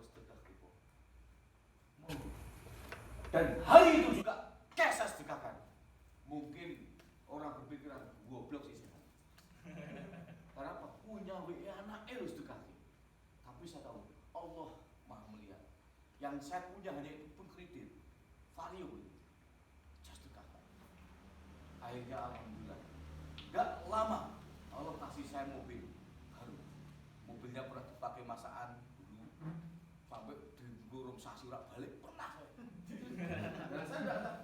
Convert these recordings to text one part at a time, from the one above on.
sedekah kita. Dan hari itu juga saya sedekahkan. Mungkin orang berpikiran goblok sih saya. Karena apa? Punya WA anak lu sedekah. Tapi saya tahu Allah Maha melihat. Yang saya punya hanya itu pun kredit, vario, saya sedekahkan. Akhirnya alhamdulillah, gak lama Allah kasih saya mobil baru. Mobilnya pernah dipakai masaan dulu, sampai digorong sasirak balik pernah saya. Dan saya tidak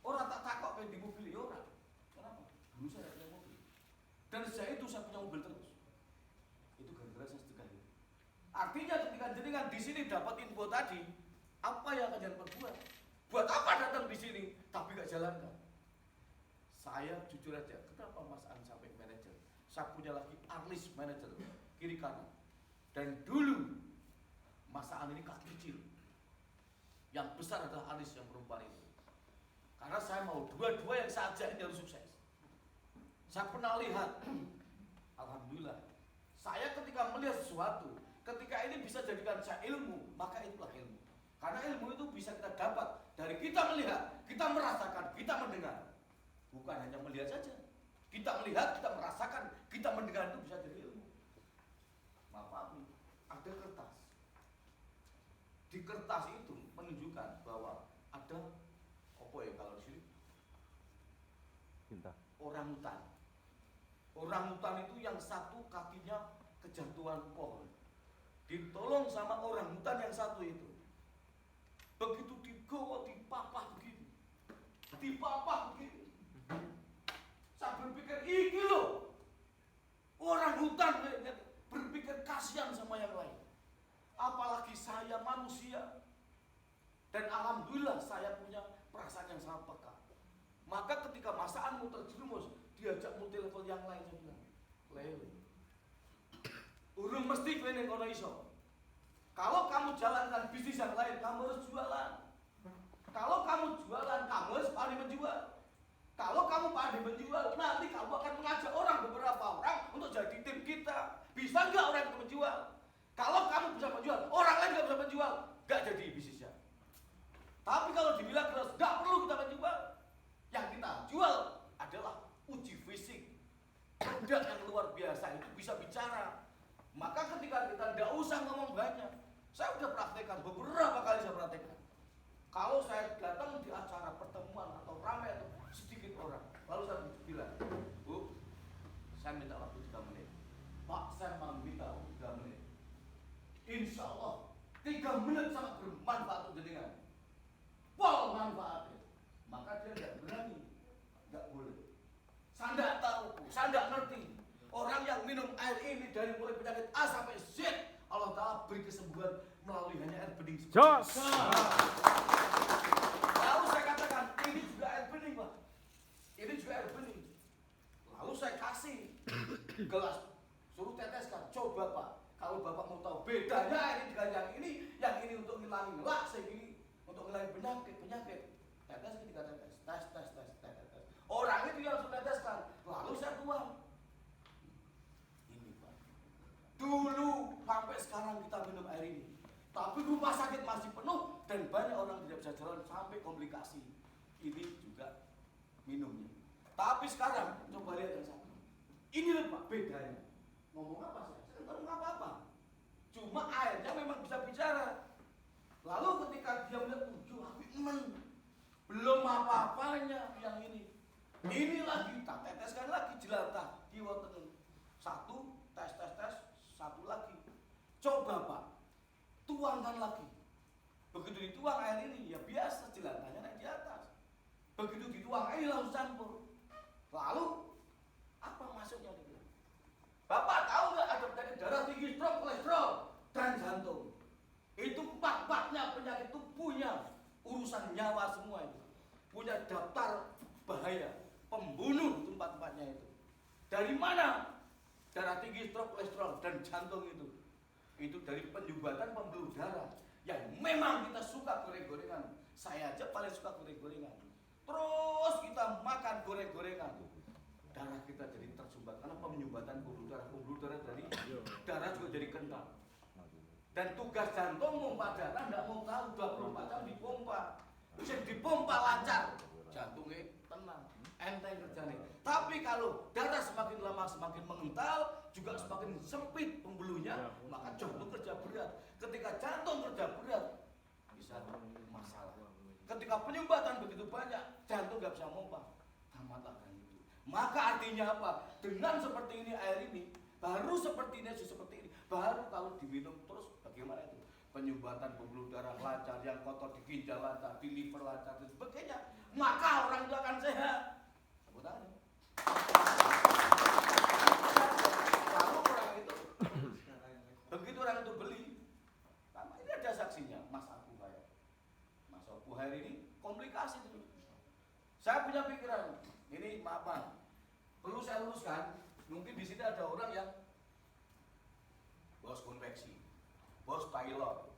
orang tak takut kayak di mobil ya orang. Kenapa? Dulu saya punya mobil. Dan sejak itu saya punya mobil terus. Itu gara-gara saya sedekah itu. Artinya ketika jenengan di sini dapat info tadi, apa yang akan jenengan perbuat? Buat apa datang di sini tapi gak jalankan? Saya jujur aja, kenapa Mas An sampai manajer? Saya punya lagi Arlis manajer kiri kanan. Dan dulu Mas An ini kaki kecil. Yang besar adalah Arlis yang perempuan itu. Karena saya mau dua-dua yang saya ajak ini harus sukses. Saya pernah lihat, alhamdulillah, saya ketika melihat sesuatu, ketika ini bisa jadikan saya ilmu, maka itulah ilmu. Karena ilmu itu bisa kita dapat dari kita melihat, kita merasakan, kita mendengar. Bukan hanya melihat saja. Kita melihat, kita merasakan, kita mendengar itu bisa jadi ilmu. Maaf, ada kertas. Di kertas itu menunjukkan bahwa ada apa ya kalau di sini? Orang hutan. Orang hutan itu yang satu kakinya kejatuhan pohon. Ditolong sama orang hutan yang satu itu. Begitu digawa, dipapah begini. Dipapah begini. Saya berpikir, iki loh. Orang hutan berpikir kasihan sama yang lain. Apalagi saya manusia. Dan alhamdulillah saya punya perasaan yang sangat peka. Maka ketika masaanmu terjerumus, diajak multi level yang lain, saya bilang, lele. Urung mesti kene kono iso. Kalau kamu jalankan bisnis yang lain, kamu harus jualan. Kalau kamu jualan, kamu harus pandai menjual. Kalau kamu pandai menjual, nanti kamu akan mengajak beberapa orang untuk jadi tim kita. Bisa nggak orang itu menjual? Kalau kamu bisa menjual, orang lain nggak bisa menjual, nggak jadi bisnisnya. Tapi kalau dibilang keras, nggak perlu kita menjual. Yang kita jual adalah uji fisik. Produk yang luar biasa itu bisa bicara. Maka ketika kita tidak usah ngomong banyak, saya sudah praktekkan, beberapa kali saya praktekkan. Kalau saya datang di acara pertemuan atau ramai atau sedikit orang, lalu saya bilang, Bu, saya minta waktu 3 menit. Pak, saya mau minta waktu 3 menit. Insya Allah 3 menit sangat bermanfaat untuk jenengan. Pol manfaatnya. Maka dia tidak berani, tidak boleh. Saya tidak tahu, saya tidak ngerti. Orang yang minum air ini dari mulai penyakit A sampai Z, Allah Ta'ala beri kesembuhan melalui hanya air bening. Jos. Lalu saya katakan, ini juga air bening, Pak. Ini juga air bening. Lalu saya kasih gelas, suruh teteskan. Coba Pak, kalau Bapak mau tahu bedanya ini dengan yang ini untuk ngilangin ngelak, saya ini untuk ngilangin penyakit. Tetes ketika tetes, tes. Orang itu yang sudah teteskan. Lalu saya tuang. Ini Pak. Dulu sampai sekarang kita minum air ini. Tapi rumah sakit masih penuh dan banyak orang tidak bisa jalan sampai komplikasi. Ini juga minumnya. Tapi sekarang coba lihat yang satu. Ini loh Pak bedanya. Ngomong apa saya? Saya nggak ngomong apa-apa. Cuma airnya memang bisa bicara. Lalu ketika dia melihat aku iman, belum apa-apanya yang ini. Ini lagi tak teteskan lagi jelantah di wonten. Satu tes, satu lagi. Coba Pak. Tuangkan lagi. Begitu dituang air ini, ya biasa jelantahnya naik di atas. Begitu dituang air langsung campur. Lalu apa maksudnya dia? Bapak tahu nggak ada penyakit darah tinggi, stroke, kolesterol, dan jantung? Itu empat-empatnya penyakit itu punya urusan nyawa semua itu. Punya daftar bahaya, pembunuh itu empat-empatnya itu. Dari mana? Darah tinggi, stroke, kolesterol, dan jantung itu. Itu dari penyumbatan pembuluh darah yang memang kita suka goreng-gorengan. Saya aja paling suka goreng-gorengan. Terus kita makan goreng-gorengan. Darah kita jadi tersumbat karena penyumbatan pembuluh darah dari darah juga jadi kental. Dan tugas jantung pompa darah ndak mau tahu 24 jam dipompa. Sing dipompa lancar, jantungnya tenang, enteng kerjanya. Tapi kalau darah semakin lama semakin mengental, juga semakin sempit pembuluhnya, maka jantung kerja berat. Ketika jantung kerja berat, bisa masalah. Ketika penyumbatan begitu banyak, jantung nggak bisa pompa, tamatlah kan itu. Maka artinya apa? Dengan seperti ini air ini, baru seperti ini, seperti ini, baru kalau diminum terus bagaimana itu? Penyumbatan pembuluh darah lancar, yang kotor di ginjal lancar, di liver lancar dan sebagainya, maka orang itu akan sehat. Tepuk tangan. Kalau orang itu, begitu orang itu beli, karena ini ada saksinya, Mas Abu Hayr. Mas Abu Hayr ini komplikasi itu. Saya punya pikiran, ini maaf, perlu saya luruskan. Mungkin di sini ada orang yang bos konveksi, bos tailor,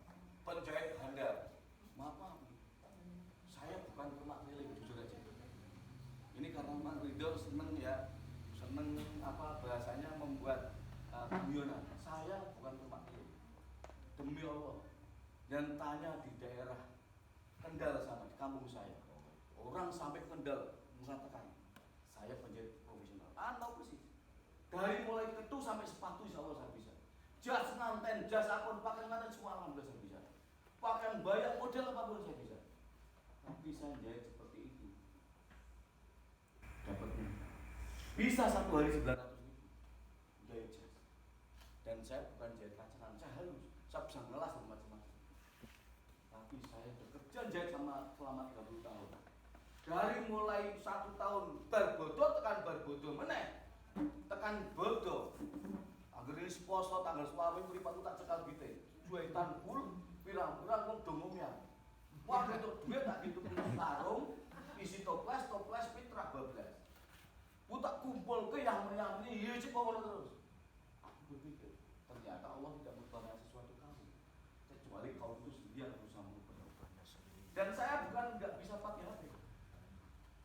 penjahit handal. Maaf, saya bukan rumah keliling, jujur aja. Ini karena Mak Ridho seneng ya, seneng apa bahasanya membuat guyonan. Saya bukan rumah keliling. Demi Allah, dan tanya di daerah Kendal sana, di kampung saya, orang sampai Kendal mengatakan saya penjahit profesional. Tahu persis. Dari mulai ketu sampai sepatu insya Allah saya bisa. Jas nganten, jas akun, pakaian nganten semua alhamdulillah saya bisa. Pakaian banyak model apapun saya bisa. Tapi saya jahit seperti itu. Dapatnya bisa satu hari 900.000 jahit jas. Dan saya bukan jahit kacangan, saya halus. Saya bisa ngelas dan macam-macam. Tapi saya bekerja jahit selama 30 tahun. Dari mulai 1 tahun barbodo tekan barbodo meneh. Tekan bodo. Akhirnya poso tanggal 20 mripat tak cekal bite. Juaitan full, pirang-pirang wong dongomnya. Wah, itu duit tak ditukar sarung, isi toples fitrah bablas. Ku tak kumpul ke yang ini, ya cip terus. Aku berpikir, ternyata Allah tidak bertanya sesuatu kamu, kecuali kau itu sendiri yang berusaha merubahnya. Dan saya bukan nggak bisa pakai HP.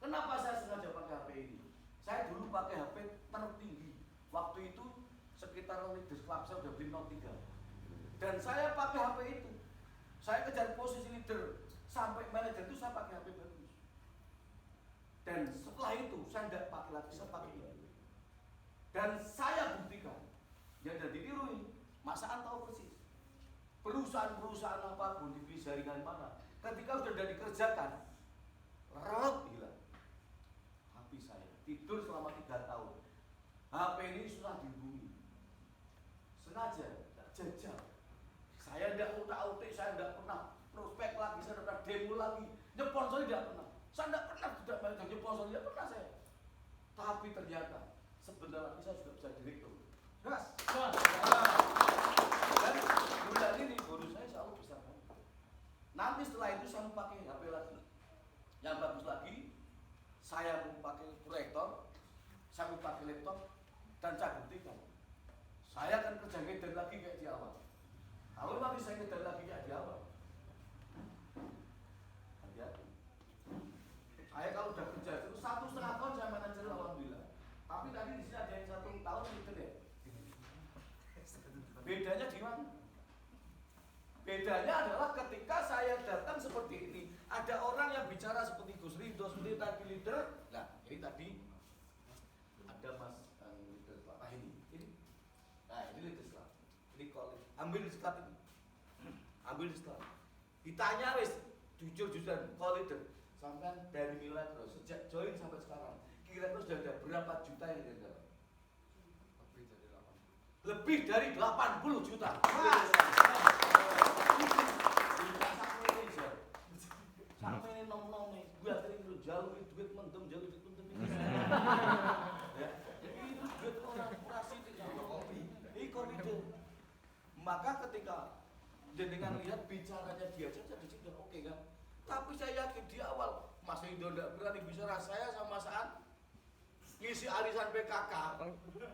Kenapa saya sengaja pakai HP ini? Saya dulu pakai HP tertinggi. Waktu itu sekitar Leaders Club saya udah beli Note 3. Dan saya pakai HP itu. Saya kejar posisi leader sampai manajer itu saya pakai HP bagus. Dan setelah itu saya tidak pakai lagi, saya pakai ini. Dan saya buktikan, yang jadi ditiru, Maksaan tahu persis. Perusahaan-perusahaan apapun di jaringan mana, ketika sudah dikerjakan, rep hilang. HP saya tidur selama 3 tahun. HP ini sudah dihubungi. Sengaja, tidak jajal. Saya tidak utak-utik, saya tidak pernah prospek lagi, saya tidak pernah demo lagi, nyponsor tidak pernah. Saya tidak pernah tidak manajer nyponsor, tidak pernah saya. Tapi ternyata sebentar lagi saya sudah bisa direktur. Gas. Dan bulan ini bonus saya selalu besar. Nanti setelah itu saya mau pakai HP lagi, yang bagus lagi. Saya mau pakai proyektor, saya mau pakai laptop, dan saya buktikan. Saya akan kerja ngedar lagi kayak di awal. Kalau nanti saya ngedar lagi kayak di awal, hati-hati. Saya kalau udah kerja itu 1,5 tahun saya manajer alhamdulillah. Tapi tadi di sini ada yang 1 tahun gitu ya. Bedanya di mana? Bedanya adalah ketika saya datang seperti ini, ada orang yang bicara seperti Gus Ridho, seperti tadi leader. Nah, ini tadi ada Mas leader Pak ini. Nah, ini leader setelah. Ini call. Ambil setelah ini. Ambil setelah. Ditanya wis jujur-jujuran call leader. Sampai dari Milagro sejak join sampai sekarang, kira-kira sudah ada berapa juta yang didapat? Lebih dari 80 juta. Sampai ini nom-nom nih, gue sering jalur duit mendem, jalur duit mendem ini. Ya, itu duit orang operasi di jalur kopi, ikon itu. Maka ketika jenengan lihat bicaranya dia saja di sini oke kan. Tapi saya yakin di awal Mas Ridho tidak berani bicara saya sama Saan ngisi arisan PKK.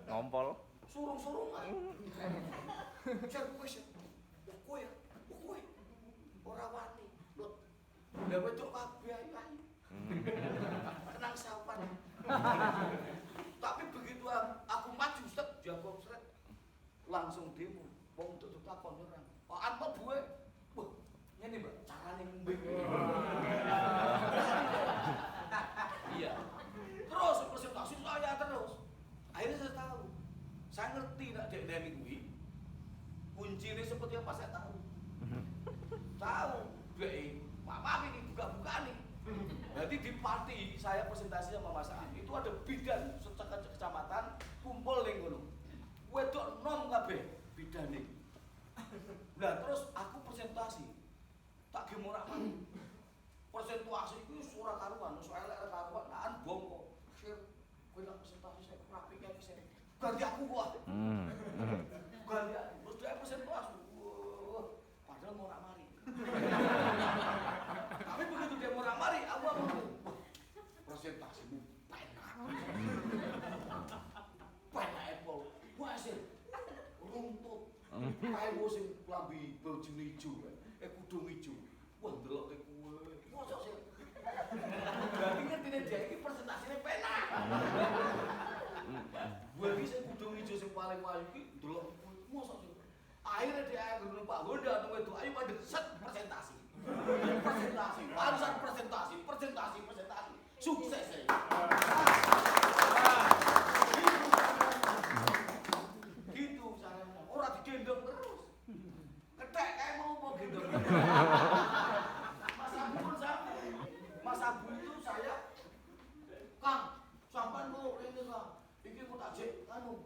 Ngompol. Surung-surungan. Cek wis. Kowe ora wani. Lah wedok kabeh ayu. Tenang sapan. Tapi begitu aku maju set jago sret langsung demo. Wong tutup takon nyerang. Kok tahu. Maaf ini buka-bukaan nih. Jadi di party saya presentasi sama Mas An, itu ada bidan kecamatan kumpul ning ngono. Wedok nom kabeh bidane. Nah terus aku presentasi. Tak gemorak-marik. Presentasi itu ora karuan, iso elek karuan, naan bongko. Sir, kowe lak presentasi saya rapi kae sih. Ganti aku kok. Ganti aku. Terus dia presentasi. Padahal mau ora mari. Tapi begitu dia mau ora mari, aku ngomong, presentasimu penak. Penak Apple. Wah sih. Runtut. Kae wong sing klambi baju ijo, kudung ijo. Wah ndelok kowe. Mosok sih. Berarti ngertine dia iki presentasine penak. Gue iki sing kudung ijo sing paling payu iki ndelok mosok sih. Akhirnya dia ngurung Pak Honda atau itu, ayo pada set presentasi. Presentasi, barusan presentasi. Sukses ya. Gitu caranya. Orang digendong terus. Ketek kayak mau gendong. Mas Abu pun sama. Mas Abu itu saya, Kang, sampai mau ini Kang. Ini mau tajik kanu.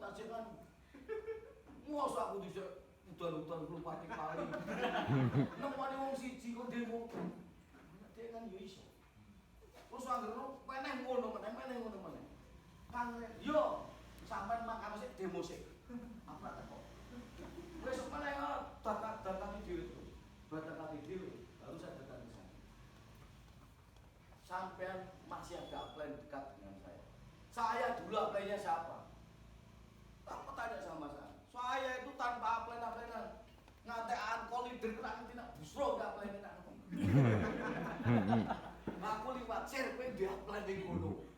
Masa aku dijak udan-udan belum pati kali. Nemani wong siji kok demo. Dia kan yo iso. Terus anggere meneh ngono meneh. Kang yo sampean makan sik demo sik. Apa teko. Wis meneh datang dhewe. Datang dhewe baru saya datang ke sana. Sampean masih ada plan dekat dengan saya. Saya dulu apply-nya siapa? Kamu tanya sama saya itu tanpa plan-planan. Ngatekan kolider kena ngerti busro gak plan enak. Aku liwat share kowe dia plan ning ngono.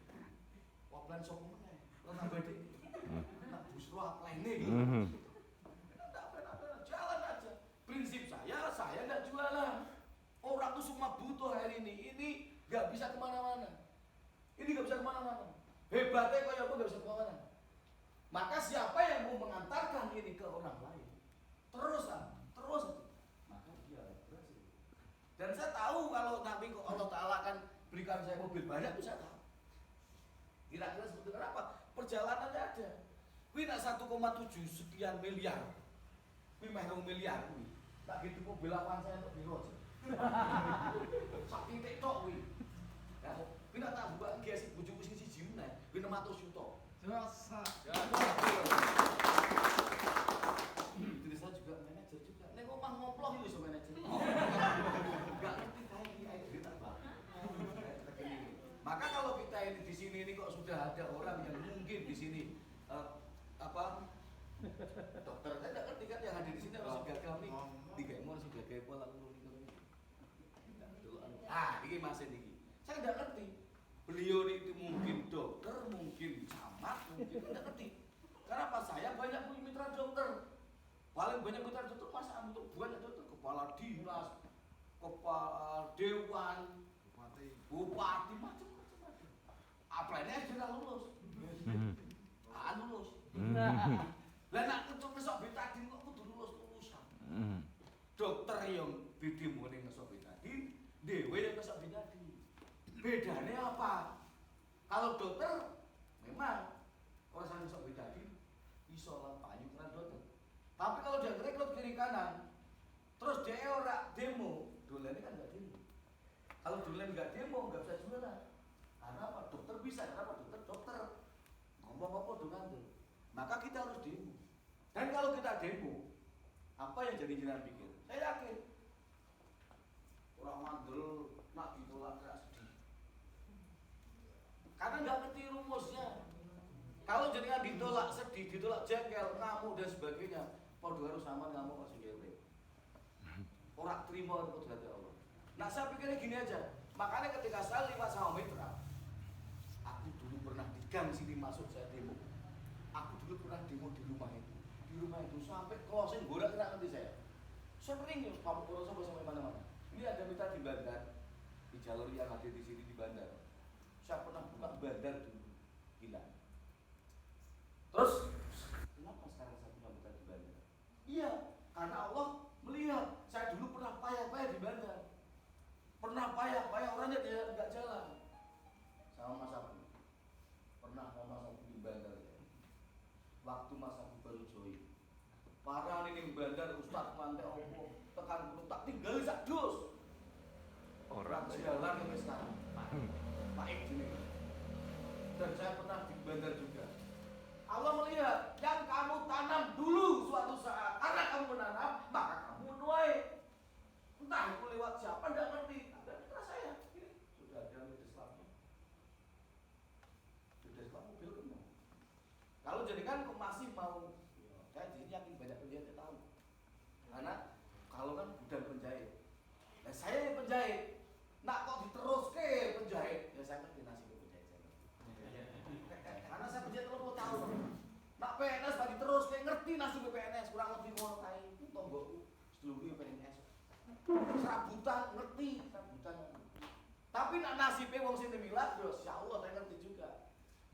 Wah plan sapa meneh? Lan tambah dik. Nak busro plane iki. Enggak plan-planan, jalan aja. Prinsip saya enggak jualan. Orang tuh semua butuh hari ini enggak bisa kemana-mana. Ini enggak bisa kemana-mana. Hebatnya kok ya apa enggak bisa kemana-mana. Maka siapa yang mau mengantarkan ini ke orang lain, terus, maka dia berhasil. Dan saya tahu kalau nanti Allah Ta'ala akan berikan saya mobil banyak, itu saya tahu. Kira-kira seperti apa? Perjalanannya ada. Wih nak 1,7 sekian miliar, wih meh 2 miliar, wih. Tak gitu mobil lawan saya untuk biro aja. Sakti tektok wih. Wih nak tak buat gias bujuk sing siji meneh, wih 600 juta. Rasa. Jadi saya juga manajer juga. Nek omah ngoploh itu manajer. Enggak ngerti kayak ini duit apa. Maka kalau kita ini di sini ini kok sudah ada orang yang mungkin di sini dokter saya enggak ngerti kan yang hadir di sini harus gagal nih. Digemon sih gagal pola ngono niku. Iki masih niki. Saya enggak ngerti. Beliau itu mungkin dokter, mungkin camat, mungkin enggak ngerti. Karena apa? Saya banyak punya mitra dokter. Paling banyak mitra dokter Mas Am, banyak dokter, kepala dinas, kepala dewan, bupati, macam-macam. Apalagi sudah lulus. Lulus. Lah nak kencung ngesok betadin kok kudu lulusan. Dokter yang bidimo ning ngesok betadin, dhewe yang ngesok betadin. Bedanya apa? Kalau dokter memang orang sang ngesok betadin iso lah payu kan dokter. Tapi kalau dia rekrut kiri kanan, terus dia ora demo, dolen kan enggak demo. Kalau dolen enggak demo enggak bisa jualan. Karena apa? Dokter bisa, karena apa? Dokter ngomong apa dengan itu. Maka kita harus demo. Dan kalau kita demo, apa yang jadi jenengan pikir? Saya yakin orang mandel nak ditolak keras sedih. Karena nggak ngerti rumusnya. Kalau jenengan ditolak sedih, ditolak jengkel, ngamuk dan sebagainya, podo harus sama ngamuk masih jengkel. Orang terima itu dari Allah. Nah saya pikirnya gini aja. Makanya ketika saya lewat sama mitra, aku dulu pernah di gang sini masuk saya demo. Aku dulu pernah demo di rumah itu. Di rumah itu sampai closing borak kena nanti saya. Sering ya kamu kurang sampai mana-mana. Ini ada mitra di bandar, di jalur yang ada di sini di bandar. Saya pernah buka bandar dulu, gila. Terus kenapa sekarang saya punya mitra di bandar? Iya, karena Allah melihat saya dulu pernah payah-payah di bandar. Parah ning bandar Ustaz mantek opo tekan kudu tak tinggal sak dus. Orang jalan ini sekarang. Baik gini. Dan saya pernah di bandar juga. Allah melihat yang kamu tanam dulu suatu saat karena kamu menanam maka kamu menuai. Entah itu lewat siapa tidak ngerti. Ada mitra saya. Ini sudah ada mitra Islamnya. Sudah Islam mobil kan. Kalau jadikan masih mau, saya di sini yakin banyak penjahit tahu. Karena kalau kan gudang penjahit. Nah saya yang penjahit. Nak kok diterus ke penjahit? Ya saya ngerti nasib penjahit saya. Karena saya penjahit 30 tahun. Nak PNS tadi terus kayak ngerti nasib PNS kurang lebih ngono kae. Itu tonggoku seluruh PNS. Serabutan ngerti, serabutan. Tapi nak nasibnya wong sing milat, ya insyaallah saya ngerti juga.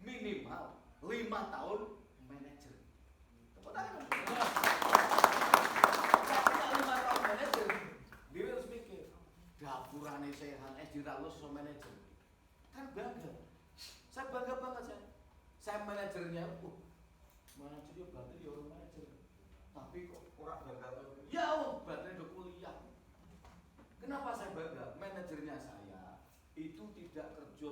Minimal 5 tahun manajer. Tepuk tangan. Tapi nak 5 tahun manajer, dia harus mikir, dapurane sehat, diralus so manajer. Kan bangga. Saya bangga banget saya manajernya. Manajernya berarti dia orang manajer. Tapi kok orang bangga banget. Ya berarti udah kuliah. Kenapa saya bangga? Manajernya saya itu tidak kerja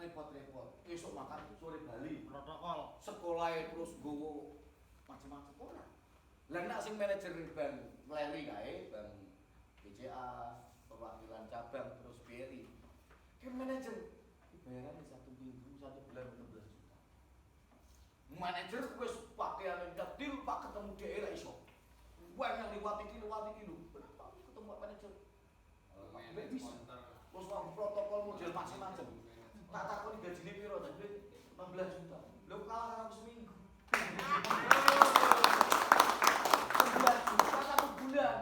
repot-repot. Esok makan, sore bali, protokol, sekolah terus gowo macam-macam orang. Lah nek sing manajer bank Meleri kae, bank BCA, perwakilan cabang terus BRI. Kan manajer bayaran 1 minggu, 1 bulan 16 juta. Manajer wis pakaian detil Pak ketemu daerah iso. Wah yang liwati kilo. Berapa ketemu Pak manajer? Enggak bisa. Terus protokol model macam-macam. Tak takoni gajine piro ta? 16 juta. Lho kalah karo seminggu. 16 juta 1 bulan.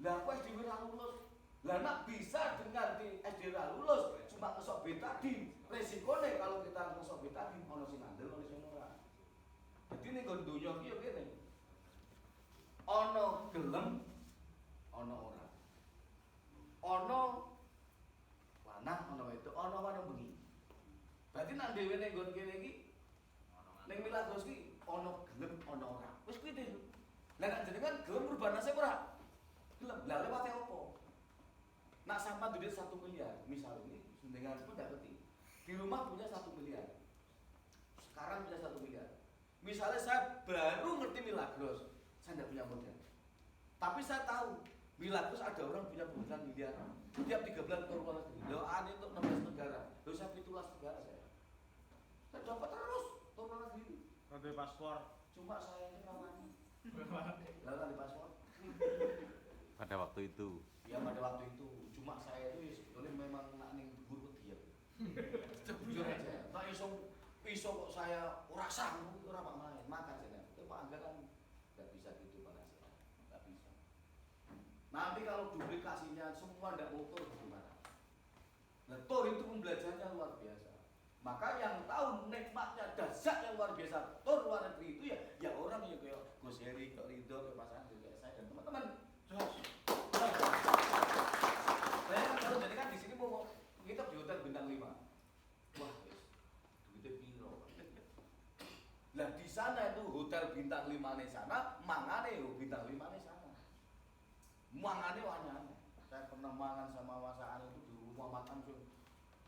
Lah kowe dhewe ra lulus. Lah nak bisa dengan di SD ra lulus cuma ngesok betadin. Resikone kalau kita ngesok betadin ono sing ngandel ono sing ora. Dadi ning nggon donya iki yo kene. Ono gelem, ono ora. Ono lanang, ono wedok, ono wanung bengi. Berarti nak dhewe ning nggon kene iki ning Milagros iki ono gelem, ono ora. Wis kuwi dhewe. Lah nek jenengan gelem merubah nasib ora? Gelem. Lah lewate opo? Nak sampai duit 1 miliar, misal ini dengan pun tidak ngerti. Di rumah punya 1 miliar. Sekarang punya 1 miliar. Misalnya saya baru ngerti Milagros, saya tidak punya modal. Tapi saya tahu Milagros ada orang punya kebutuhan miliar. Setiap 3 bulan ke luar negeri. Loh, ada itu 16 negara. Loh, saya 17 negara saya. Saya dapat terus ke luar negeri. Ada paspor. Cuma saya ini rawani. Lalu ada paspor. Pada waktu itu. Ya pada waktu itu. Cuma saya itu sebetulnya memang nak ning buru dia. Jujur aja. Tak iso kok saya ora sanggup ora Pak main. Makan saya. Itu Pak Angga kan enggak bisa gitu Pak Nasir. Enggak bisa. Nanti kalau duplikasinya semua ndak motor gimana? Nah, toh itu pembelajarannya luar biasa. Maka yang tahu nikmatnya dahsyat yang luar biasa toh luar negeri itu ya orang yang kayak Gus Heri, Kak Ridho, kayak Mas Andri, kayak saya dan teman-teman. Saya kan kalau jadi kan di sini mau kita di hotel bintang 5. Wah, duitnya piro. Lah di sana itu hotel bintang 5 nih sana, mangane yo bintang 5 nih sana. Mangane wanyane. Saya pernah mangan sama masakan itu di rumah makan tuh.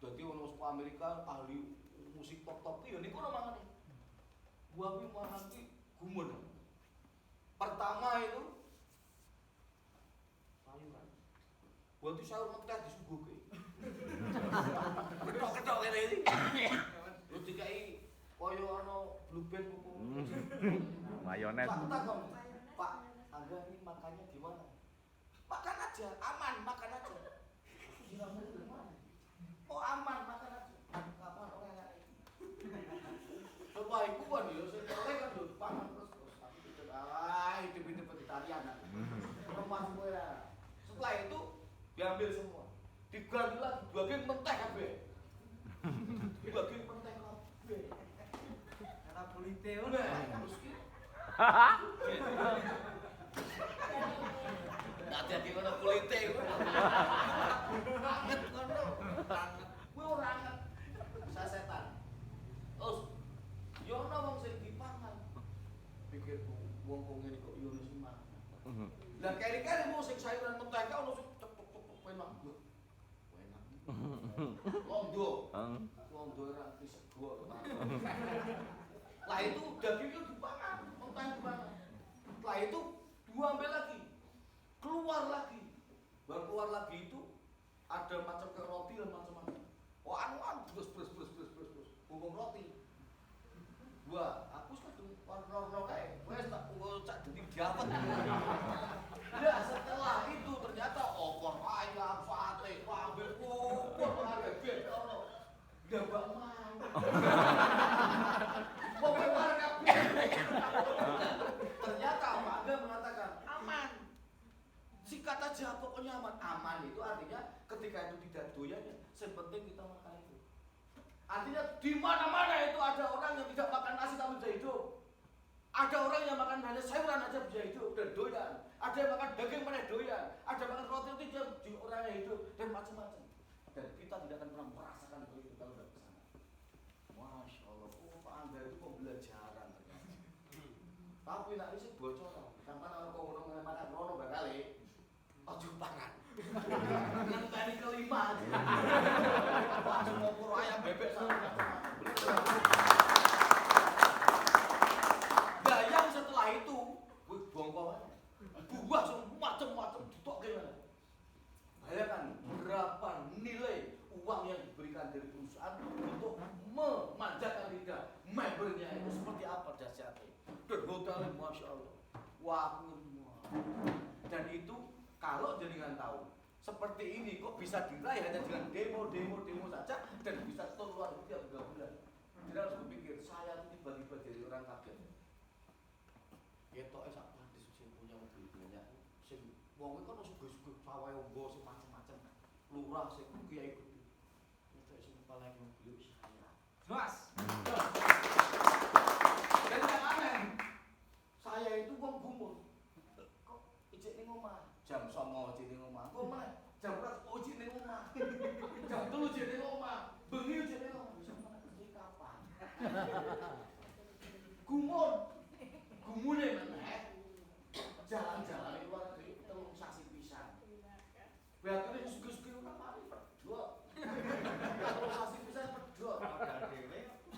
Jadi ono saka Amerika ahli musik top iki yo niku ono mangane. Gua pi mangan ki gumun. Pertama itu sayuran. Gua tuh sayur mentah disuguhke. Ketok-ketok kene iki. Lu dikai koyo ono blue band opo. Mayones. Pak, Angga ini makannya di mana? Makan aja, aman, makan aja. Gila bener. Oh aman, makan aja. Kapan orang yang setelah itu kan ya, setelah kan ya pangan terus. Tapi itu, hidup-hidup vegetarian. Rumah gue ya. Setelah itu diambil semua. Diganti lagi, bagian menteh kabeh. Bagian menteh kabeh. Karena kulite udah terus ki. Nggak jadi mana kulite. Anget ngono. Anget. Kuwi ora anget. Bisa setan. Terus yo ono wong sing dipangan. Pikirku, wong ngene kok yo sing mangan. Lah kene-kene mau sing sayuran mentega ono sing cepuk-cepuk enak. Enak. Londo. Londo ora disego. Lah itu dagingnya dimakan, mentega dimakan. Lah itu diambil lagi. Keluar lagi. Baru keluar lagi itu ada macam kayak roti dan macam-macam. Oh anu terus. Bubung roti. Wah, aku kadung warna-warna kae. Wes tak cak dadi diapet. Ya setelah itu ternyata opor ayam, sate, ambil opor ada bebek ono. Gabak mang. Pokoknya warga ternyata Anda mengatakan aman. Sikat aja pokoknya aman. Aman itu artinya ketika itu tidak doyan ya, yang penting kita makan itu. Artinya di mana-mana itu ada orang yang tidak makan nasi tapi bisa hidup. Ada orang yang makan hanya sayuran aja bisa hidup dan doyan. Ada yang makan daging mana doyan. Ada yang makan roti itu di orangnya hidup dan macam-macam. Dan kita tidak akan pernah merasakan itu kalau tidak ke sana. Masya Allah, Pak Anda itu pembelajaran ternyata. Tapi nak isi bocoran. Sampai orang kau ngomong makan rono bakal ojo pangan. Dengan tadi kelima. Langsung ngukur ayam bebek sama. Nah yang setelah itu, bongkong buah macam-macam ditok gimana? Bayangkan berapa nilai uang yang diberikan dari perusahaan untuk memanjakan lidah membernya itu seperti apa dahsyatnya. Dan hotelnya Masya Allah. Wah, dan itu kalau jenengan tahu seperti ini kok bisa diraih hanya dengan demo saja dan bisa keluar itu tiap 3 bulan. Jadi harus berpikir saya itu tiba-tiba jadi orang kaget. Ketok sak pantes sing punya mobil banyak. Sing wong kan suge-suge sawah ombo sing macam-macam. Lurah sing kiai gede. Ketok sing paling mobil saya. Jelas. Dan yang aneh, saya itu wong gumun. Kok ijek ning omah? Jam 09.00 ijek ning omah. Kok meneh jam 4 ijek ning omah. Jam 3 ijek ning omah. Bengi ijek ning omah. Sampeyan kerja kapan? Gumune meneh. Jalan-jalan di luar negeri 3 sasi pisan. Berarti suge-suge ora mari pedhot. 3 sasi pisan pedhot.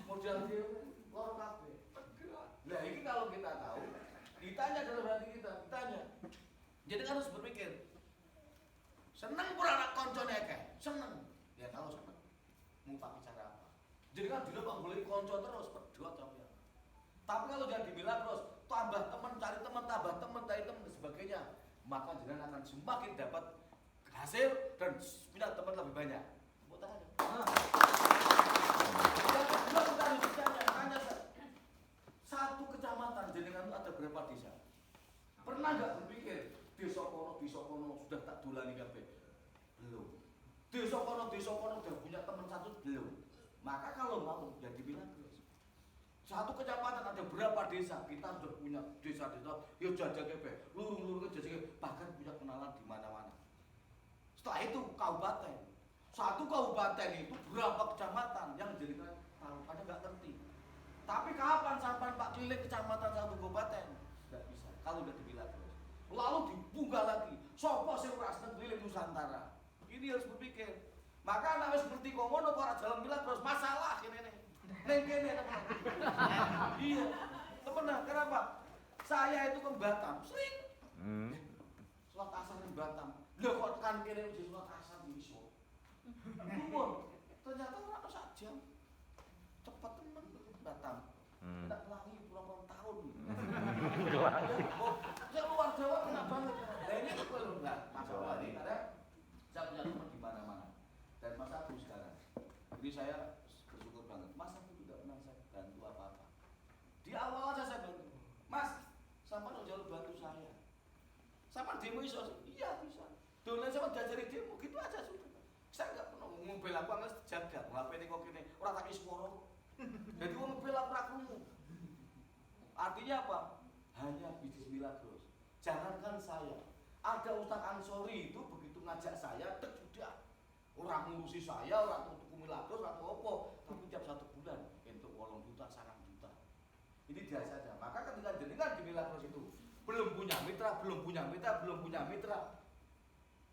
Modal dhewe loro kabeh. Nah, ini kalau kita tahu, ditanya dalam hati kita, ditanya. Jadi kan harus berpikir, seneng pura anak koncone akeh, seneng. Ya kalau seneng, mau tak bicara apa? Jadi kan dulu Pak boleh konco terus, berdua tapi ya. Tapi kalau jangan dibilang terus, tambah teman, cari teman, tambah teman, cari teman dan sebagainya, maka jenengan akan semakin dapat hasil dan punya teman lebih banyak. Tepuk tangan. Yang kedua kita harus tanya satu kecamatan jenengan itu ada berapa desa? Pernah nggak berpikir desa kono sudah tak dolani kabeh? Belum. Desa kono sudah punya teman satu belum. Maka kalau mau ya dibilang terus. Satu kecamatan ada berapa desa? Kita sudah punya desa-desa yo jajak kabeh, lurung-lurung jajak bahkan punya kenalan di mana-mana. Setelah itu kabupaten. Satu kabupaten itu berapa kecamatan yang dijadikan tahu? Anda nggak ngerti. Tapi kapan sampai Pak keliling kecamatan satu kabupaten? Tidak bisa. Kalau udah dibilang terus. Lalu dibuka lagi. Sopo sing ora seneng keliling Nusantara. Ini harus berpikir. Maka anak wis ngerti kok ngono kok ora jalan bilang terus masalah kene. Ning kene teman. Iya. Temenan, kenapa? Saya itu ke Batam sering. Sholat asar di Batam. Lho kok tekan kene wis sholat asar di iso. Gumun. Ternyata ora sak jam. Cepet temen Batam. Tidak pelangi puluh-puluh tahun. Saya luar Jawa kena banget. Nah ini kok enggak masalah ini karena saya punya teman di mana-mana. Dan Mas Abu sekarang. Jadi saya bersyukur banget. Mas Abu tidak pernah saya bantu apa-apa. Di awal aja saya bantu. Mas, sampai jauh bantu saya. Sama demo iso? Iya bisa. Dolen sama diajari demo gitu aja sudah. Saya enggak pernah mobil aku harus jaga. HP ini kok gini, ora tak suara. Jadi wong mobil aku ra krungu. Artinya apa? Hanya bismillah terus. Jangankan saya. Ada Ustaz Ansori itu begitu ngajak saya, sudah. Orang ngurusi saya, orang tuku milagros, orang apa. Tapi tiap 1 bulan untuk 8 juta, 9 juta. Ini dia saja. Maka ketika jenengan di milagros itu belum punya mitra.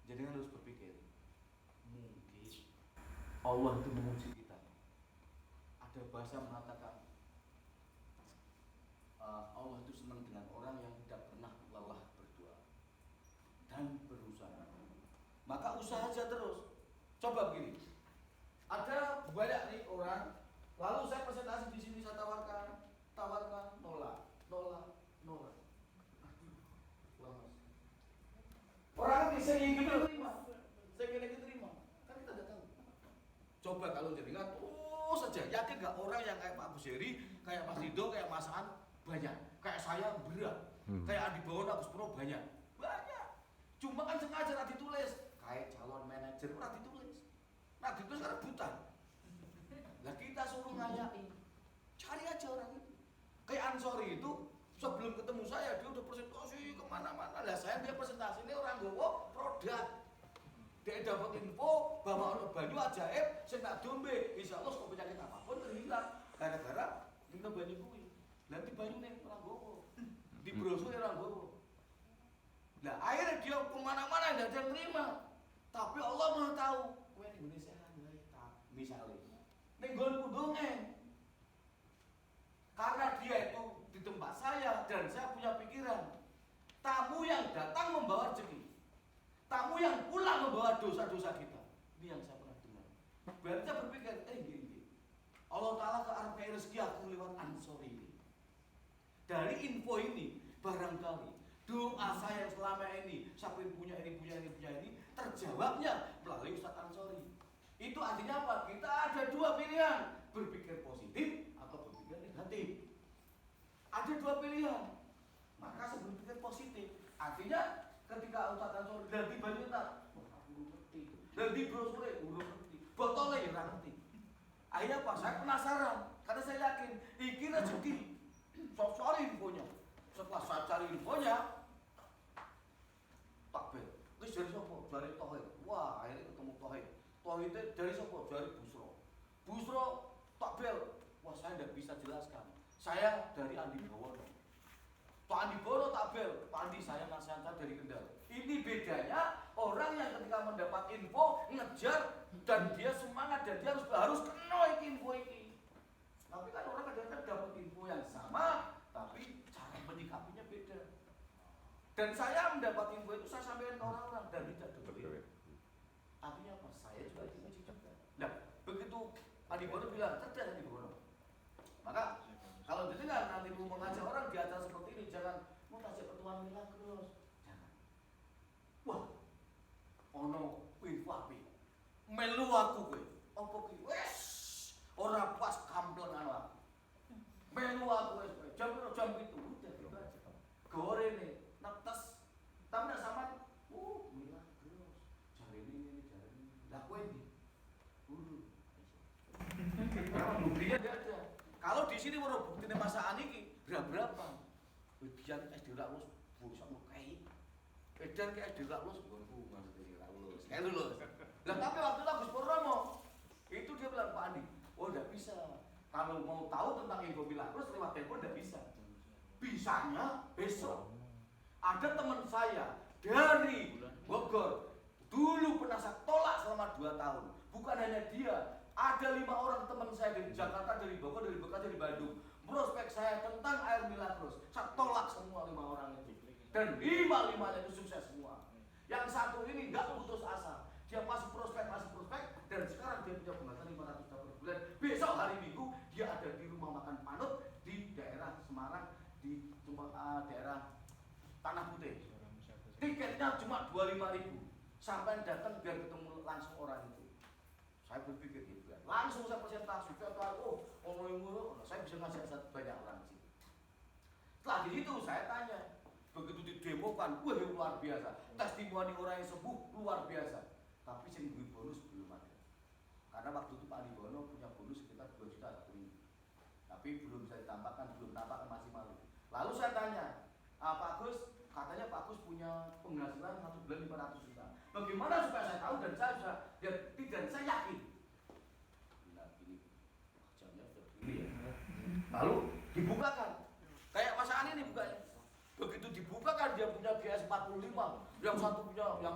Jadi kan harus berpikir, mungkin Allah itu menguji kita. Ada bahasa mengatakan Allah itu senang dengan orang yang tidak pernah lelah berdoa dan berusaha. Maka usaha aja terus. Coba begini, ada banyak nih orang, lalu saya presentasi di sini, saya tawarkan, nolak. Orang bisa ingin terima, kan kita tidak tahu. Coba kalau jenengan terus saja, yakin nggak orang yang kayak Pak Buseri, kayak Mas Rido, kayak Mas An banyak, kayak saya berat, kayak Andi Bawon, Agus Purwo banyak. Cuma kan sengaja nggak ditulis, kayak calon manajer nggak ditulis karena buta. Lah kita suruh ngayain, cari aja orang itu. Kayak Ansori itu sebelum ketemu saya dia udah presentasi kemana-mana. Lah saya dia presentasi ini orang gowo produk. Dia dapat info bahwa ono banyu ajaib sing tak dombe, insyaallah kok penyakit apapun terhilang gara-gara minum banyu kuwi. Nanti banyu ning orang gowo. Di brosur orang gowo. Lah akhirnya dia kemana-mana tidak ada yang terima. Tapi Allah Maha tahu. Kowe ning Indonesia wae tak misale. Ning nggonku dongeng. Karena dia itu di tempat saya dan saya punya pikiran. Tamu yang datang membawa rezeki. Tamu yang pulang membawa dosa-dosa kita. Ini yang saya pernah dengar. Berarti saya berpikir, gini. Allah Ta'ala ke arah rezeki aku lewat Ansori ini. Dari info ini, barangkali doa saya yang selama ini, sampai punya ini, terjawabnya melalui Ustadz Ansori. Itu artinya apa? Kita ada dua pilihan, berpikir positif atau berpikir negatif. Ada dua pilihan. Maka saya berpikir positif. Artinya ketika Ustadz Ansori dan di Banyumas, dan di brosur urung ngerti, botolnya ya ngerti. Akhirnya apa? Saya penasaran, karena saya yakin iki rezeki. Soal infonya. Setelah saya cari infonya, takbir. Terus dari siapa? Dari Tohid. Wah, akhirnya ketemu Tohid. Tohid itu dari siapa? Dari Busro takbir. Wah, saya tidak bisa jelaskan. Saya dari Andi Bawono. Pak Andi Bawono takbir. Pak Andi, saya nasihat dari Kendal. Ini bedanya orang yang ketika mendapat info ngejar dan dia semangat dan dia harus kena info ini. Tapi kan orang kadang-kadang dapat info yang sama, tapi cara menyikapinya beda. Dan saya mendapat info itu saya sampaikan ke orang-orang dan tidak dengerin. Artinya apa? Saya juga diuji juga. Nah, begitu Andi Bawono bilang, cerdas Andi Bawono. Maka kalau didengar nanti mau mengajak orang di acara seperti ini, jangan mau ngajak pertemuan Milagros. Jangan. Wah, ono info api. Melu aku kowe. Apa ki? Wes, ora pas kamplengan aku. Melu aku wes jam itu udah gitu aja. Gorene netes. Tapi nek sampean Milagros. Jare ini. Lah kowe ndi? Buktinya enggak ada. Kalau di sini mau buktinya masakan ini berapa? Biar SD Raklus busuk kayak. Edan ke SD Raklus gonku maksudnya Raklus. Kayak lulus. Lah tapi waktu itu Agus Purnomo itu dia bilang Pak Andi, oh enggak bisa. Kalau mau tahu tentang info Milagros lewat telepon enggak bisa. Bisanya besok. Ada teman saya dari Bogor dulu pernah saya tolak selama 2 tahun. Bukan hanya dia, ada 5 orang teman saya dari Jakarta, dari Bogor, dari Bekasi, dari Bandung. Prospek saya tentang air Milagros, saya tolak semua 5 orang itu. Dan 5-5-nya itu sukses semua. Yang satu ini nggak putus asa, dia masih prospek, dan sekarang dia punya penghasilan 500 juta per bulan. Besok hari Minggu dia ada di rumah makan Panut di daerah Semarang, di daerah Tanah Putih. Tiketnya cuma 25.000. Sampai datang biar ketemu langsung orang itu. Saya berpikir gitu kan. Langsung saya presentasi, saya bisa ngasih banyak orang di situ. Setelah di situ saya tanya, begitu didemokan, wah luar biasa. Testimoni orang yang sembuh luar biasa. Tapi yang duit bonus belum ada. Karena waktu itu Pak Andi Bono punya bonus sekitar 2 juta lebih. Tapi belum bisa ditambahkan, belum nampakkan, masih malu. Lalu saya tanya, Pak Gus, katanya Pak Gus punya penghasilan 1 bulan 500 juta. Bagaimana supaya saya tahu dan saya sudah dan saya yakin. Nah, ini jamnya sudah begini ya. Lalu dibukakan. Kayak Mas Ani ini bukanya. Begitu dibukakan 45, yang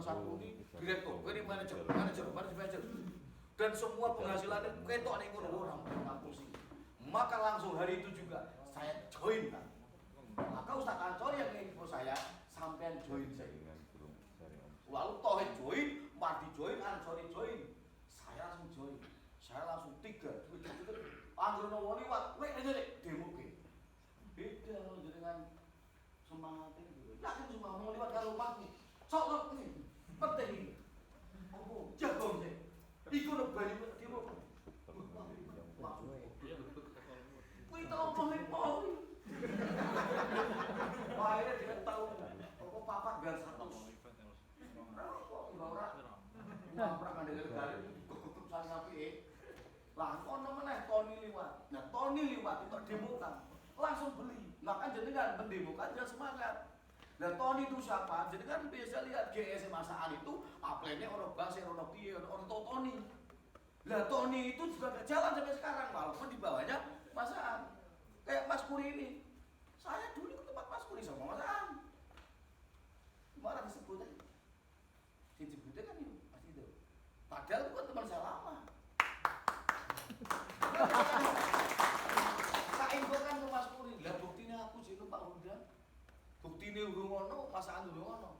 satu ini direktur, ini manajer. Dan semua penghasilannya ketok nih orang ngapusi. Maka langsung hari itu juga saya join kan. Maka Ustaz Ansor yang info saya sampean join saya. Lalu Tohid join, Mardi join, Ansori join. Saya langsung join. Saya langsung 3. Anggono wali wat, wek aja demo ke. Beda dengan semangat itu. Yakin semua mau liwat karo pagi. Sok ini penting. Oh, jago sih. Iku nek banyu demo. Kuwi tau mau. Wah, ini dia tahu. Kok papat biar 100. Ora kandel-kandel guguk sang apike. Lah ono meneh Tony liwat. Nah, Tony liwat untuk demokan. Langsung beli. Maka jenengan mendemokan jangan semangat. Nah, Tony itu siapa? Jenengan biasa lihat GS Masaan itu aplennya orang Basir, orang Piye, orang Tony. Lah Tony itu juga gak jalan sampai sekarang walaupun di bawahnya Masaan. Kayak Mas Puri ini. Saya dulu ke tempat Mas Puri sama Masaan. Malah disebutnya. Disebutnya kan itu pasti itu. Padahal itu kan teman saya lama. Tak infokan ke Mas Puri. Lah buktinya aku sih Pak Huda. Buktinya urung ono, Masaan urung ono.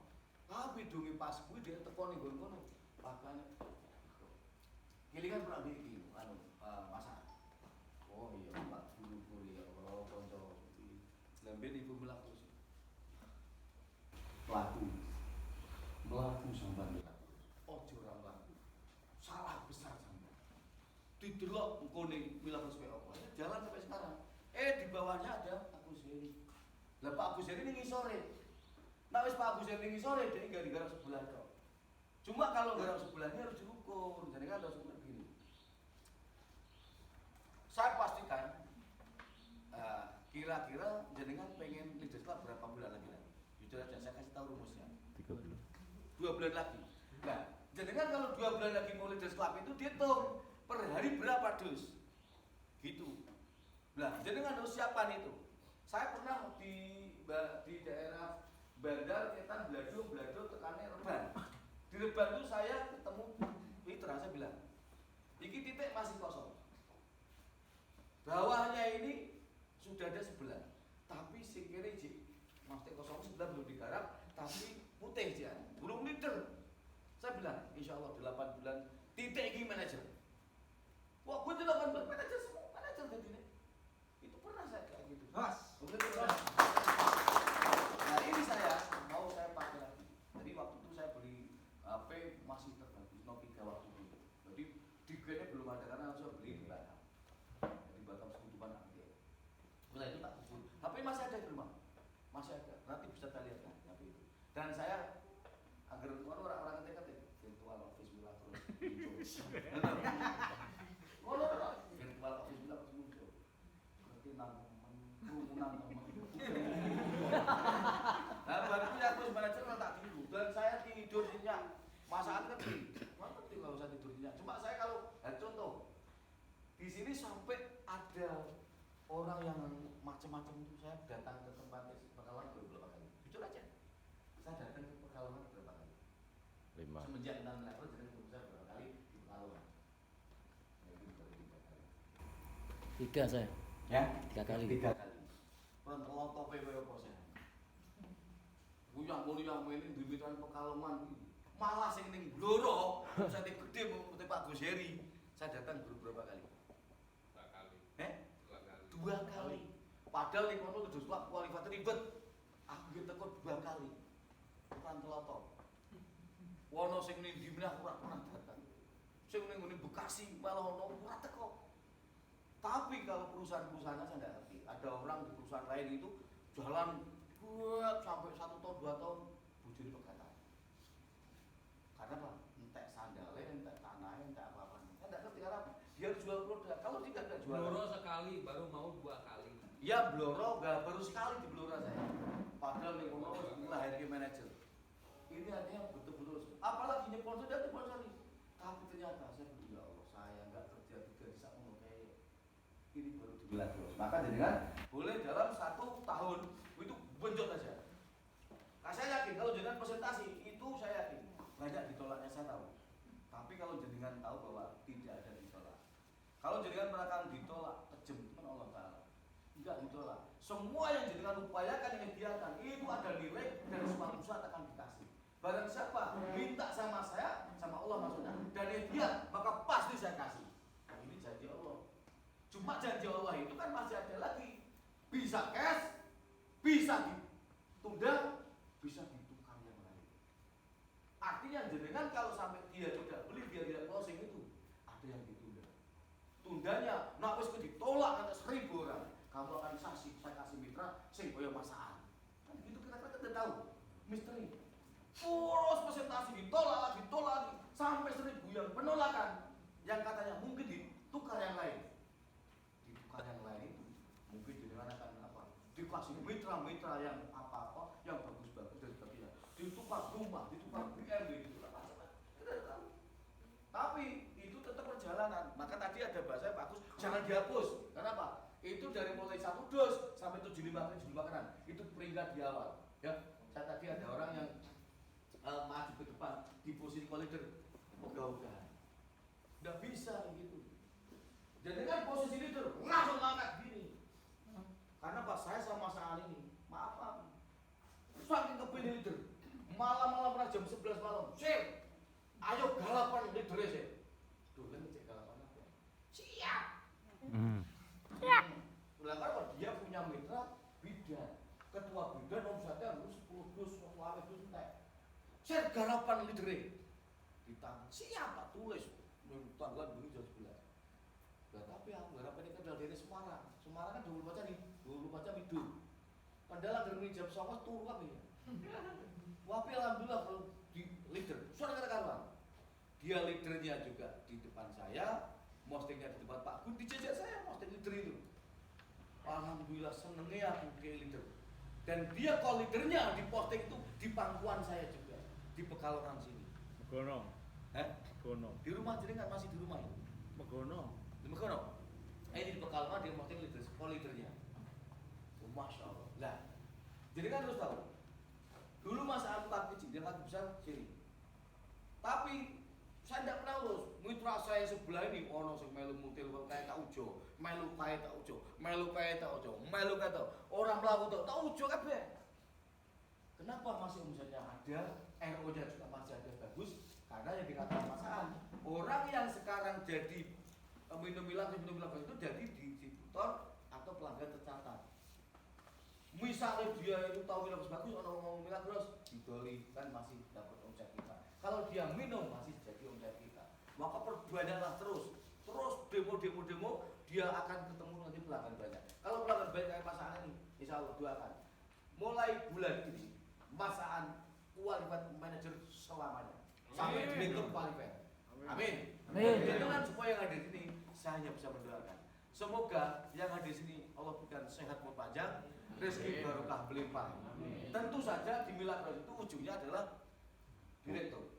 Tapi dungi pas kuwi dia teko ning ngono. Pakane. Kelingan pernah iki anu Masaan. Oh iya Pak guru ya Allah kanca iki. Lamben ibu mlaku. Melaku sampean. Ojo ora mlaku. Salah besar sampean. Didelok engko ning Milaku kowe apa. Jalan sampai sekarang. Di bawahnya ada Agus Heri. Lah Pak Agus Heri ning ngisore. Nah wis Pak Agus Heri ning ngisore dia enggak digarap sebelah tok. Cuma kalau garap sebelahnya harus diukur. Jadi kan harus ukur begini. Saya pastikan kira-kira jenengan pengen leaders club berapa bulan lagi? Jujur aja saya kasih tahu rumusnya. 3 bulan. 2 bulan lagi. Nah, jenengan kalau 2 bulan lagi mau leaders club itu dihitung per hari berapa dus. Gitu. Nah, jenengan harus siapkan itu. Saya pernah di daerah Bandar, Ketan, Blado tekannya Reban. Di Reban itu saya ketemu mitra, saya bilang, iki titik masih kosong. Bawahnya ini sudah ada sebelah, tapi sing kene masih kosong sebelah belum digarap, tapi putih dia, belum leader. Saya bilang, insya Allah 8 bulan titik ini manajer. Wah, gue 8 bulan manajer semua, manajer jadi itu pernah saya kayak gitu. Mas, nah ini saya mau saya pakai lagi. Jadi waktu itu saya beli HP masih terbagus Nokia 3 waktu itu. Jadi digenya belum ada karena saya beli di Batam. Di Batam Sekutuban Angke. Setelah itu tak kubur. HP masih ada di rumah, masih ada. Nanti bisa kita lihat kan HP itu. Dan saya agar orang-orang ketik-ketik virtual office bila terus muncul. Virtual office bila terus muncul. Ngerti kerumunan teman. Nah, baru itu aku manajer tak tidur dan saya tidur nyenyak. Masakan ngerti, ngerti kalau saya tidur nyenyak. Cuma saya kalau contoh di sini sampai ada orang yang macam-macam itu saya datang ke tempat Pekalongan beberapa kali. Jujur aja, saya datang ke Pekalongan berapa kali? 5. Semenjak 6 level jadi saya berapa kali di Pekalongan? Jadi baru 3 kali. 3 saya. Ya? 3 kali. 3 kali. Pentelotope koyo apa saya? Yang ini di Mitran Pekalongan malah sing ning Bloro, saya gede mau Pak Gus Heri. Saya datang beberapa kali. 2 kali. 2 kali. Padahal ning kono terus kualifikasi ribet. Aku nggih teko 2 kali. Penteloto. Wono sing ning di Minah ora pernah datang. Sing ning ngene Bekasi malah ono ora teko. Tapi kalau perusahaan-perusahaannya saya nggak ngerti. Ada orang di perusahaan lain itu jalan buat sampai 1 tahun 2 tahun bujuri pegatan. Karena apa? Entek sandalnya, entek tanahnya, entek apa-apa. Saya nggak ngerti karena apa? Dia jual produk. Kalau dia nggak jual. Bloro sekali, baru mau 2 kali. Ya Bloro nggak baru sekali di Blora saya. Padahal nih Bloro mulai hari manajer. Ini artinya betul-betul. Apalagi nyeponsor dan nyeponsori. Tapi ternyata saya bilang ya Allah saya nggak kerja 3 di sana kayak ini baru dibilang terus. Maka jadi kan boleh dalam 1 tahun itu benjot aja. Nah, saya yakin yakin kalau jenengan presentasi itu saya yakin banyak ditolaknya, saya tahu. Tapi kalau jenengan tahu bahwa tidak ada ditolak. Kalau jenengan merasakan ditolak, kejem kan Allah Taala. Enggak ditolak. Semua yang jenengan upayakan, yang diakan itu ada nilai dan suatu saat akan dikasih. Barang siapa minta sama saya, sama Allah maksudnya, dan dia maka pasti saya kasih. Nah, ini janji Allah. Cuma janji Allah itu kan masih ada lagi. Bisa cash, bisa ditunda, bisa ditukar yang lain. Artinya jenengan kalau sampai dia tidak beli, dia tidak closing itu, ada yang ditunda. Tundanya, nak wis ditolak nanti 1000 orang. Kamu akan saksi, saya kasih mitra, sing koyo masaan. Kan gitu kira-kira kita tahu misteri. Terus presentasi ditolak lagi, sampai 1000 yang penolakan, yang katanya mungkin ditukar yang lain. Ditukar yang lain itu mungkin jenengan akan apa? Dikasih mitra-mitra yang apa-apa, yang bagus-bagus dan sebagainya. Ditukar rumah, ditukar BMW, ditukar macam-macam. Kita tidak tahu. Tapi itu tetap perjalanan. Maka tadi ada bahasa bagus, jangan dihapus. Kenapa? Itu dari mulai 1 dos sampai 75 kanan. Itu peringkat di awal. Ya, saya tadi ada orang yang maju ke depan di posisi leader, ogah-ogahan. Nggak bisa begitu. Jadi kan posisi leader langsung angkat gini. Karena pas saya sama Saan ini, maaf, saking kepilih leader, malam-malam pernah jam 11 malam, Sir, ayo galapan leadernya Sir. Dolen ngecek galapan apa? Siap. Karena dia punya mitra bidan, ketua bidan omsetnya harus 10 dus, waktu dus entek. Sir, galapan leadernya. Ditanya, siapa? Tulis, tanggal begini jam 11. Nah, tapi aku garapan ini kan dari Semarang. Semarang kan 24 jam nih. 24 jam hidup. Padahal gerni jam 9 turu kan ya. Tapi alhamdulillah kalau di leader, suara kata-kata. Dia leadernya juga di depan saya, postingnya di depan Pak Gun, dijajak saya posting leader itu. Alhamdulillah senengnya aku ke leader. Dan dia kalau leadernya di posting itu di pangkuan saya juga, di Pekalongan sini. Megono. Megono. Di rumah jenengan masih di rumah ini. Megono. Di Megono. Ini di Pekalongan dia posting leader, leadernya. Masya Allah. Lah, jadi kan harus tahu. Dulu masa aku kaki kecil, dia kaki besar sini. Tapi saya tidak pernah urus. Mitra saya sebelah ini, ono sing melu mutil kayak tak ujo, melu kayak tak ujo, melu kayak tak ujo, melu kayak tak. Orang melakukan tak ujo kabeh. Kenapa masih omsetnya ada, RO-nya juga masih ada bagus? Karena yang dikatakan Mas An, orang yang sekarang jadi minum milang itu jadi distributor atau pelanggan tercatat. Misalnya dia itu tahu minum bagus, orang ngomong milang terus didoli kan masih dapat omset kita. Kalau dia minum masih jadi omset kita. Maka perbanyaklah terus demo dia akan ketemu nanti pelanggan banyak. Kalau pelanggan banyak kayak Mas An ini, insya Allah doakan. Mulai bulan ini Mas An qualified manager selamanya sampai direktur qualified. Amin. Dengan semua yang ada di sini, saya hanya bisa mendoakan. Semoga yang ada di sini Allah berikan sehat berpanjang, rezeki barokah berlimpah. Tentu saja di Milagros itu ujungnya adalah direktur.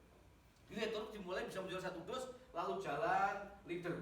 Direktur dimulai bisa menjual 1 dos, lalu jalan leader.